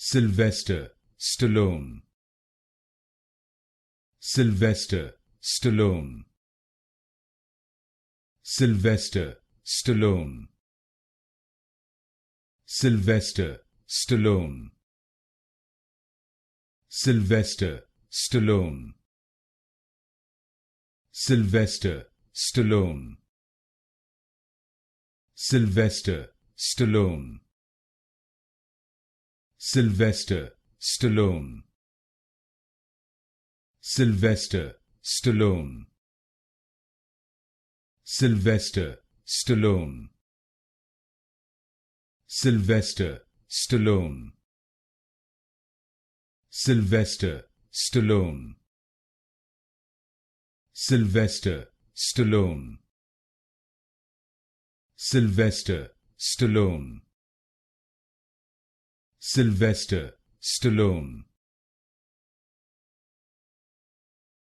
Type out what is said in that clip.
Sylvester Stallone. Sylvester Stallone. Sylvester Stallone. Sylvester Stallone. Sylvester Stallone. Sylvester Stallone. Sylvester Stallone. Sylvester Stallone. Sylvester Stallone. Sylvester Stallone. Sylvester Stallone. Sylvester Stallone. Sylvester Stallone. Sylvester Stallone. Sylvester Stallone.